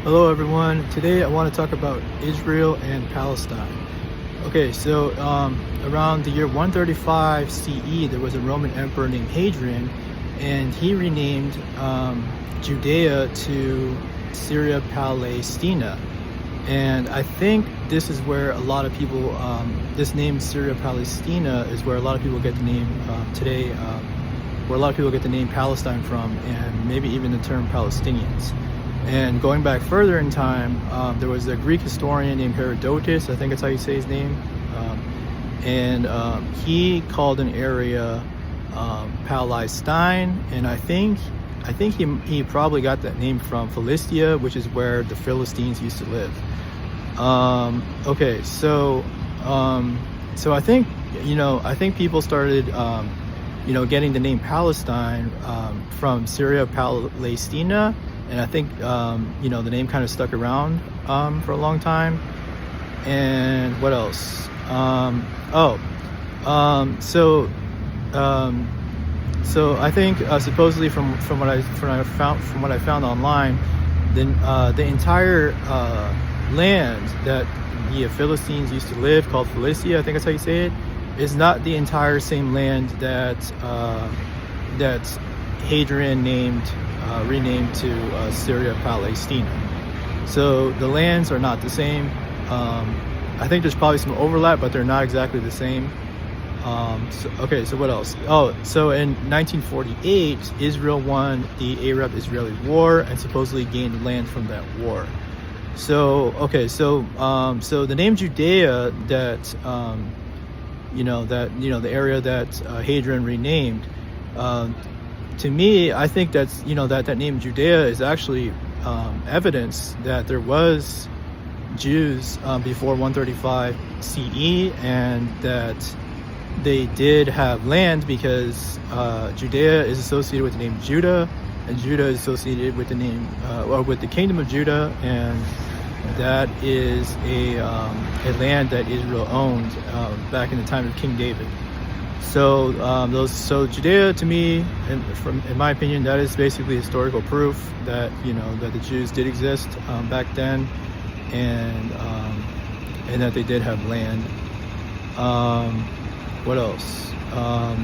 Hello everyone. Today I want to talk about Israel and Palestine. Okay, so around the year 135 CE, there was a Roman emperor named Hadrian, and he renamed Judea to Syria Palestina. And I think this is where a lot of people, this name Syria Palestina is where a lot of people get the name today, where a lot of people get the name Palestine from, and maybe even the term Palestinians. And going back further in time, there was a Greek historian named Herodotus, I think that's how you say his name, and he called an area Palestine, and I think he probably got that name from Philistia, which is where the Philistines used to live. Okay, so I think people started getting the name Palestine from Syria Palestina. And I think, the name kind of stuck around for a long time. And what else? So I think supposedly from what I found online, then the entire land that the Philistines used to live, called Philistia, I think that's how you say it, is not the entire same land that Hadrian renamed to Syria Palestina. So the lands are not the same. I think there's probably some overlap, but they're not exactly the same. So what else? So in 1948, Israel won the Arab-Israeli War and supposedly gained land from that war. So the name Judea, that the area that Hadrian renamed, to me, I think that's that name Judea is actually evidence that there was Jews before 135 CE, and that they did have land, because Judea is associated with the name Judah, and Judah is associated with the name or with the kingdom of Judah, and that is a land that Israel owned back in the time of King David. So Judea, to me, in my opinion, that is basically historical proof that that the Jews did exist back then, and that they did have land. What else? A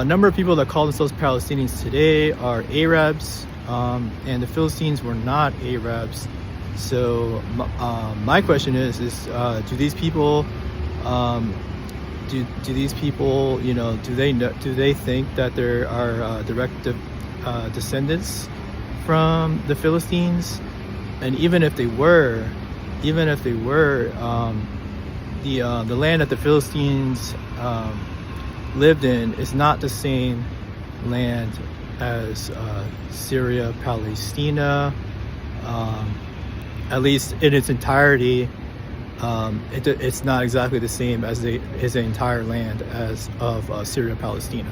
number of people that call themselves Palestinians today are Arabs, and the Philistines were not Arabs. So my question is do these people do they think that there are direct descendants from the Philistines? And even if they were, the land that the Philistines lived in is not the same land as Syria Palestina. At least in its entirety, it's not exactly the same as the entire land as of Syria Palestina.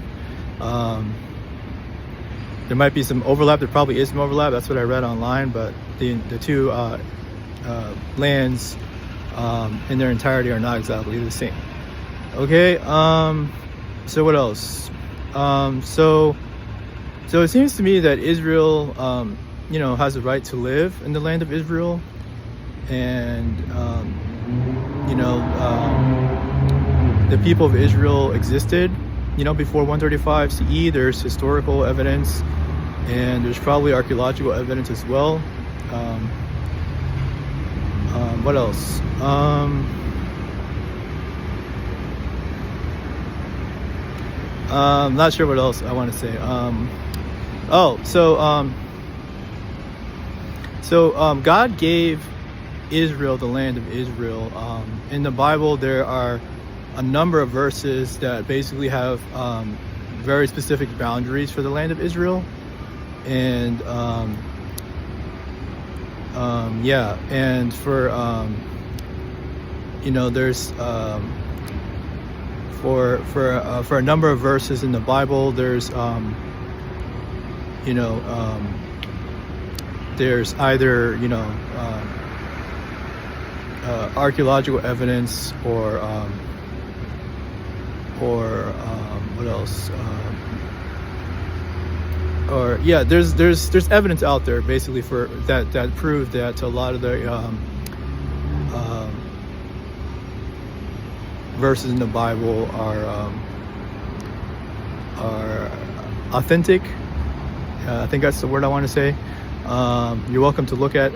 There might be some overlap. There probably is some overlap. That's what I read online. But the two lands in their entirety are not exactly the same. Okay. So what else? So it seems to me that Israel, has a right to live in the land of Israel, and the people of Israel existed before 135 CE. There's historical evidence, and there's probably archaeological evidence as well. What else? Not sure what else I want to say. God gave Israel the land of Israel. In the Bible, there are a number of verses that basically have very specific boundaries for the land of Israel, and and for there's for a number of verses in the Bible, there's there's either archaeological evidence or what else? or yeah, there's evidence out there basically for that prove that a lot of the verses in the Bible are authentic. I think that's the word I want to say. You're welcome to look at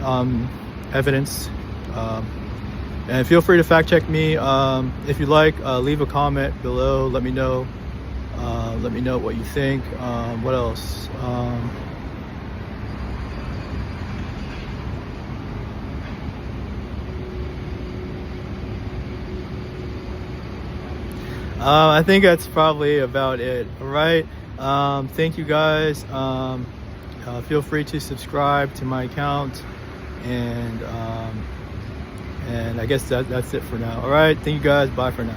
evidence, and feel free to fact check me if you like. Leave a comment below. Let me know. Let me know what you think. What else? I think that's probably about it. All right. Thank you guys. Feel free to subscribe to my account, and I guess that's it for now. All right. Thank you guys. Bye for now.